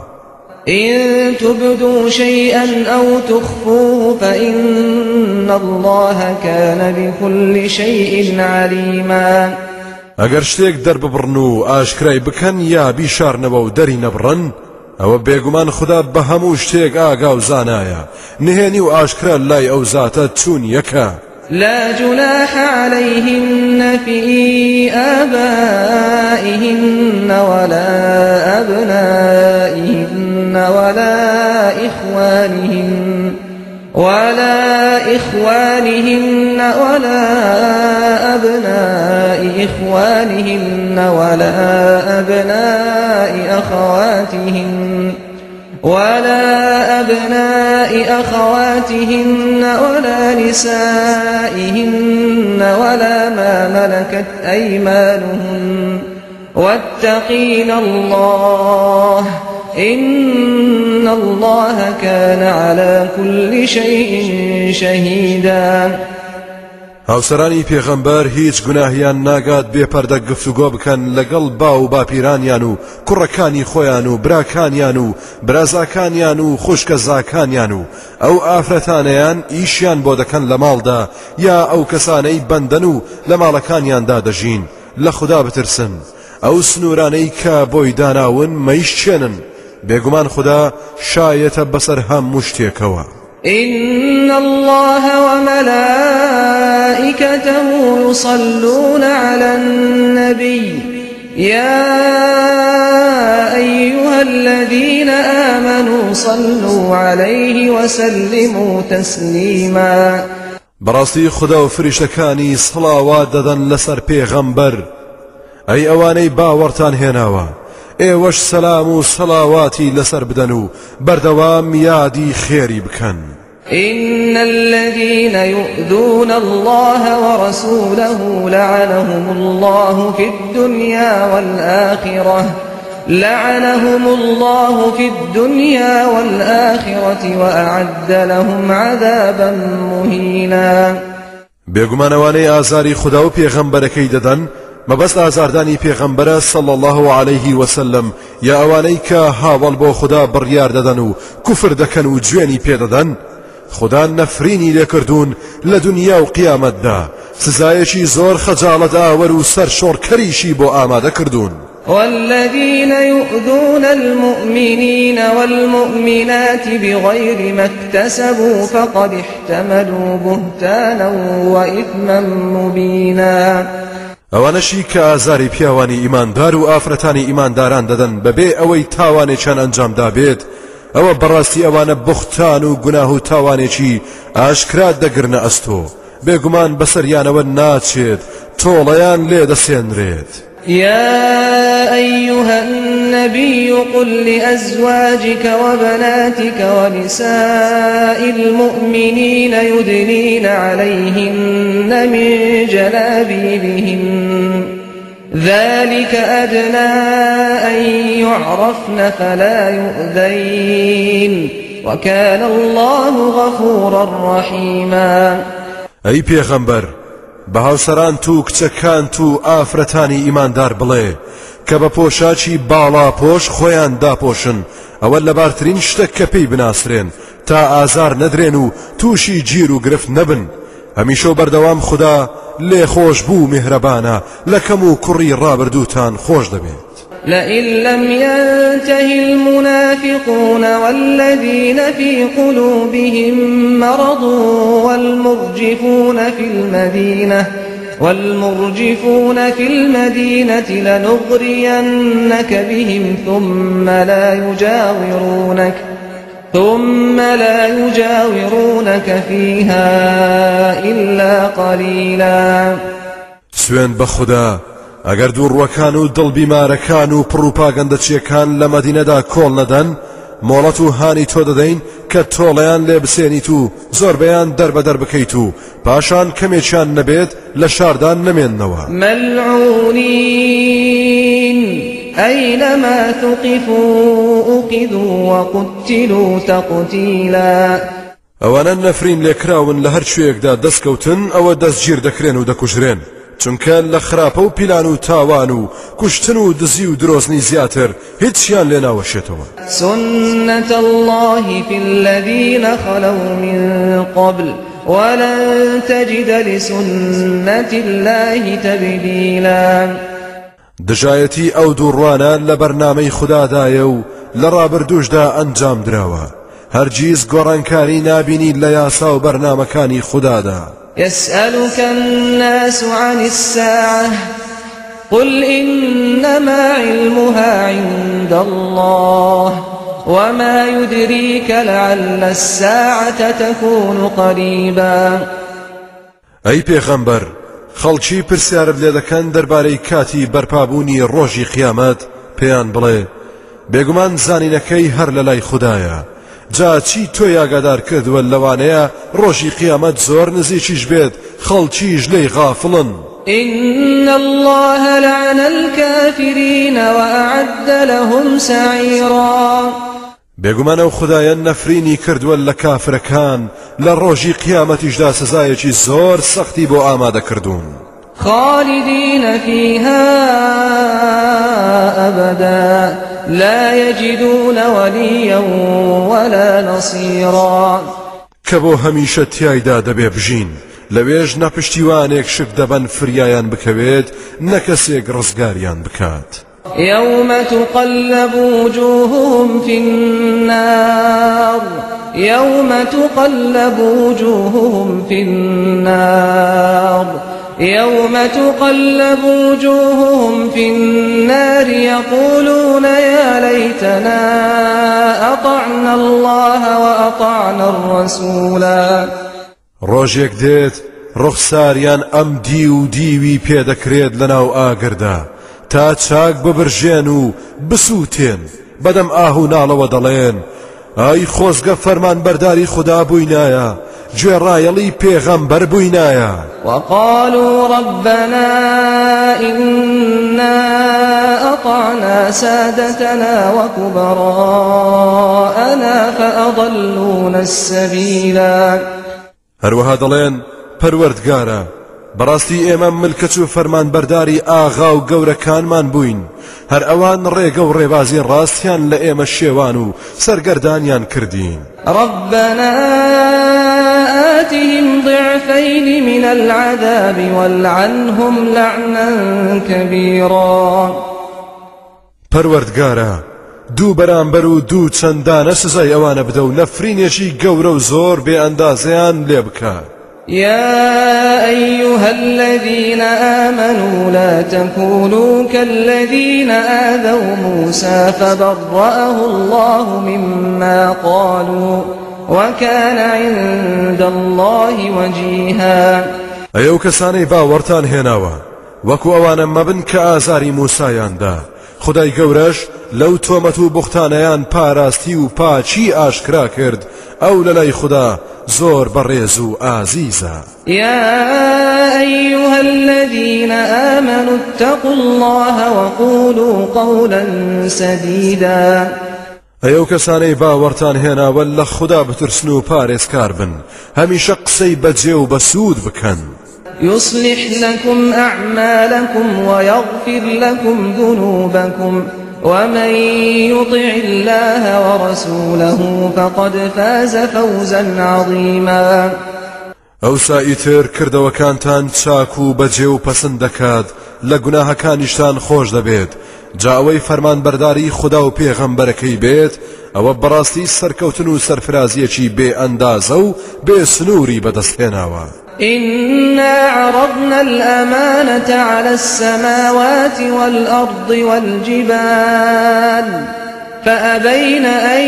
Speaker 1: إن تبدوا شيئا أو تخفوه فإن الله كان بكل شيء عليما.
Speaker 2: ئەگەر شتێک دەرببڕن و ئاشکرای بکەن یا بیشارنەوە و دەری نەبڕن ئەوە بێگومان خدا بە هەموو شتێک ئاگا و زانایە نهێنی و ئاشکرا لای ئەو زاتە چوون یەکە.
Speaker 1: لا جناح عليهن في آبائهن ولا أبنائهن ولا إخوانهن ولا أبناء إخوانهن ولا أبناء أخواتهن ولا أبناء أخواتهن ولا نسائهن ولا ما ملكت أيمانهن واتقين الله إن الله كان على كل شيء شهيدا.
Speaker 2: هاوسەرانی پێغەمبەر هیچ گوناهیان ناگات بێپەردە گفتوگۆ بکەن لەگەڵ با و باپیرانیان و کوڕەکانی خۆیان و براکانیان و برازاکانیان و خوشکەزاکانیان و ئەو ئافرەتانەیان ئیشیان بۆ دەکەن لە ماڵدا یا ئەو کەسانەی بەندەن و لە ماڵەکانیاندا دەژین لە خوددا بترسن ئەو سنوورانەی کە بۆی داناون مەیشتێنن بێگومان خوددا شایەتە بەسەر هەموو شتێکەوە.
Speaker 1: إن الله وملائكته يصلون على النبي يا أيها الذين آمنوا صلوا عليه وسلموا تسليما.
Speaker 2: بەڕاستی خوددا و فریشتەکانی سڵاوات دەدەن لەسەر پێغەمبەر ئەی ئەوانەی باوەڕتان هێناوە ئێوەش سەلام و سەڵاواتی لەسەر بدەن و بەردەوام یادی خێری بکەن.
Speaker 1: إن الذين يؤذون الله ورسوله لعنهم الله في الدنيا والآخرة وأعد لهم عذابا مهينا.
Speaker 2: بێگومانەوانەی ئازاری خوددا و پێغەمبەرەکەی دەدەن مەبەست ئازاردانی پێغەمبەرە صلی الله عليه وسلم یا ئەوانەی کە هاوڵ بۆ خوددا بڕیار دەدەن و کوفر دەکەن و گوێنی پێدەدەن خوددا نەفرینی لێکردوون لە دنیا و قیامەتدا سزایەکی زۆر خەجاڵەت ئاوەر و سەرشۆڕکەریشی بۆ ئامادە کردوون.
Speaker 1: والذين يؤذون المؤمنين والمؤمنات بغير ما اكتسبوا فقد احتملوا بهتانا وإثما مبينا.
Speaker 2: ئەوانەشی کە ئازاری پیاوانی ئیماندار و ئافرەتانی ئیمانداران دەدەن بەبێ ئەوەی تاوانێکیان ئەنجامدا بێت ئەوە بەڕاستی ئەوانە بوختان و گوناه و تاوانێکی ئاشکرا دەگرنە ئەستۆ بێگومان بەسەریانەوە ناچێت تۆڵەیان لێ دەسێنرێت.
Speaker 1: يا أيها النبي قل لأزواجك وبناتك ونساء المؤمنين يدنين عليهن من جلابيبهن ذلك أدنى أن يعرفن فلا يؤذين وكان الله غفورا رحيما.
Speaker 2: أي پیغمبر بە هاوسەران و کچەکان و ئافرەتانی ئیماندار بڵێ کە بە پۆشاچی باڵا پۆش خۆیان داپۆشن ئەوە لەبارترین شتێک کە پێی بناسرێن تا ئازار نەدرێن و تووشی گیر و گرفت نەبن. هەمیشە بەردەوام خوددا لێ خۆش بوو میهرەبانە لە کەم و کوڕی ڕابردووتان خۆش دەبێت.
Speaker 1: لئن لم ينته المنافقون والذين في قلوبهم مرض والمرجفون في المدينة لنغرينك بهم ثم لا يجاورونك فيها إلا قليلا.
Speaker 2: سوێن بە خوددا ئەگەر دووڕوەکان و دڵبیمارەکان و پڕوپاگەندەچیەکان لە مەدینەدا کۆڵ نەدەن مۆڵەت و هانی تۆ دەدەین کە تۆڵەیان لێ بسێنیت و زۆربەیان دەربەدەر بکەیت و پاشان کەمێکیان نەبێت لە شاردان نەمێننەوە.
Speaker 1: مەلعونین ئەینەما ثوقفوا ئوقیدوا وقتلوا تەقتیلا.
Speaker 2: ئەوانە نەفرین لێکراون لە هەر شوێکدا دەستکەوتن ئەوە دەستگیر دەکرێن و دەکوژرێن چونکە لە خراپە و پیلان و تاوان و کوشتن و دزی و درۆزنی زیاتر هیچیان لێ ناوەشێتەوە.
Speaker 1: سنة الله في الذين خلوا من قبل ولن تجد لسنة الله تبديلا.
Speaker 2: دژایەتی ئەو دووڕوانە لە بەرنامەی خوددادایە و لە ڕابردووشدا ئەنجام دراوە هەرگیز گۆڕانکاری نابینی لە یاسا و بەرنامەکانی خوددادا.
Speaker 1: يسألك الناس عن الساعة قل إنما علمها عند الله وما يدريك لعل الساعة تكون قريبا.
Speaker 2: أي پیغمبر خەڵکی پرسیارت لێ دەکەن دەربارەی کاتی بەرپابوونی ڕۆژی قیامەت پێیان بڵێ بێگومان زانینەکەی هەر لە لای خوددایە جا چی تۆ یاگادار کردووە لەوانەیە ڕۆژی قیامەت زۆر نزیکیش بێت خەڵکیش لێی غافڵن
Speaker 1: إن الله لعن الكافرين وأعد لهم سعيرا
Speaker 2: بێگومان ئەو خوددایە نەفرینی کردووە لە کافرەکان لە ڕۆژی قیامەتیشدا سزایەکی زۆر سەختی بۆ ئامادەکردوون
Speaker 1: خالدين فيها أبدا لا يجدون وليا ولا نصيرا
Speaker 2: کە بۆ هەمیشە تیایدا دەبێ بژین لەوێژ نەپشتیوانێک شک دەبەن فریایان بکەوێت نەکەسێک ڕزگاریان بکات
Speaker 1: يوم تقلب وجوههم في النار يوم تقلب وجوههم في النار يوم تقلب وجوههم في النار يقولون يا ليتنا أطعنا الله وأطعنا الرسولا
Speaker 2: ڕۆژێک دێت ڕوخساریان ئەم دی و دیوی پێدەکرێت لەناو ئاگردا تا چاک ببرژێن و بسووتێن بەدەم ئاهو ناڵەوە دەڵێن ئای خۆزگە فەرمان بەرداری خوددا بووینایە گوێڕایەڵی پێغەمبەر بووینایە
Speaker 1: وقالوا ربنا إنا أطعنا سادتنا وكبراءنا فأضلونا السبيلا
Speaker 2: هەروەها دەڵێن پەروەردگارە بەڕاستی ئێمە ملکەچ و فەرمان بەرداری ئاغا و گەورەکانمان بووین هەر ئەوان ڕێگە و ڕێبازی ڕاستیان لە ئێمە شێوان و سەرگەردانیان کردین
Speaker 1: ربنا آتهم ضعفين من العذاب والعنهم لعنا كبيرا
Speaker 2: پەروەردگارە دوو بەرامبەر و دوو چەندانە سزای ئەوانە بدە و نەفرینێکی گەورە و زۆر بێ ئەندازەیان لێ بکات
Speaker 1: يا أيها الذين آمنوا لا تكونوا كالذين آذوا موسى فبرأه الله مما قالوا وكان عند الله وجيها
Speaker 2: ئەو کەسانەی باوەڕتان هێناوە وەکو ئەوانە مەبن کە ئازاری موسایاندا خدای گەورەش لەو تۆمەت و بوختانەیان پاراستی و پاچی ئاشکرا کرد ئەو لەلای خوددا زۆر بەڕێز و ئازیزە
Speaker 1: يا أيها الذين آمنوا اتقوا الله وقولوا قولا سديدا
Speaker 2: ئەو کەسانەی باوەڕتان هێناوە لە خوددا بترسن و پارێزکار بن هەمیشە قسەی بەجێ و بەسوود بکەن
Speaker 1: يصلح لكم أعمالكم ويغفر لكم ذنوبكم ومن يطع الله ورسوله فقد فاز فوزا عظيما
Speaker 2: ئەو سائیتر کردەوەکانتان چاک و بەجێ و پەسەند دەکات لە گوناهەکانیشتان خۆش دەبێت جا ئەوەی فەرمان بەرداری خوددا و پێغەمبەرەکەی بێت ئەوە بەڕاستی سەرکەوتن و سەرفرازیەکی بێ ئەندازە و بێ سنووری بەدەستهێناوە
Speaker 1: إنا عرضنا الأمانة على السماوات والأرض والجبال فأبين أن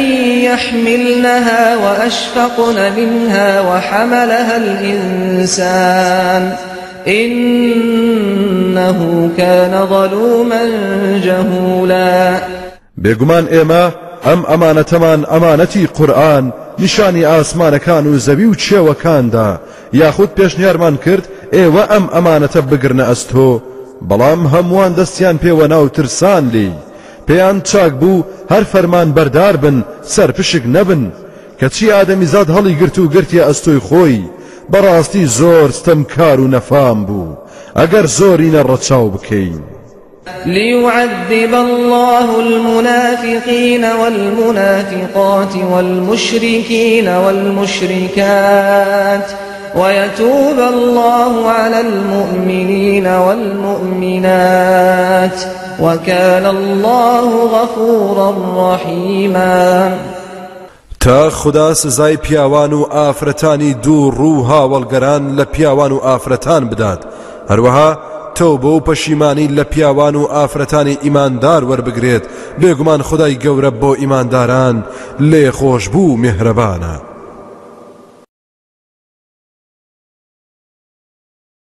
Speaker 1: يحملنها وأشفقن منها وحملها الإنسان إنه كان ظلوما جهولا
Speaker 2: بێگومان ئێمە ئەم ئەمانەتەمان ئەمانەتی قورئان نیشانی ئاسمانەکان و زەوی و چێوەکاندا یاخود پێشنیارمان کرد ئێوە ئەم ئەمانەتە بگرنە ئەستۆ بەڵام هەمووان دەستیان پێوە ناو ترسان لی پێیان چاک بوو هەر فەرمان بەردار بن سەرپشک نەبن کەچی ئادەمیزاد هەڵی گرت و گرتیە ئەستۆی خۆی بەڕاستی زۆر ستەمکار و نەفام بوو ئەگەر زۆرینە ڕەچاو بکەین
Speaker 1: ليعذب الله المنافقين والمنافقات والمشركين والمشركات ويتوب الله على المؤمنين والمؤمنات وكان الله غفورا رحيما
Speaker 2: تا خدا سزای پیاوان و ئافرەتانی دوو ڕوو هاوڵگەران لە پیاوان و ئافرەتان بدات هەروەها تەوبە و پەشیمانی لە پیاوان و ئافرەتانی ئیماندار وەربگرێت بێگومان خدای گەورە بۆ ئیمانداران لێ خۆش بوو میهرەبانە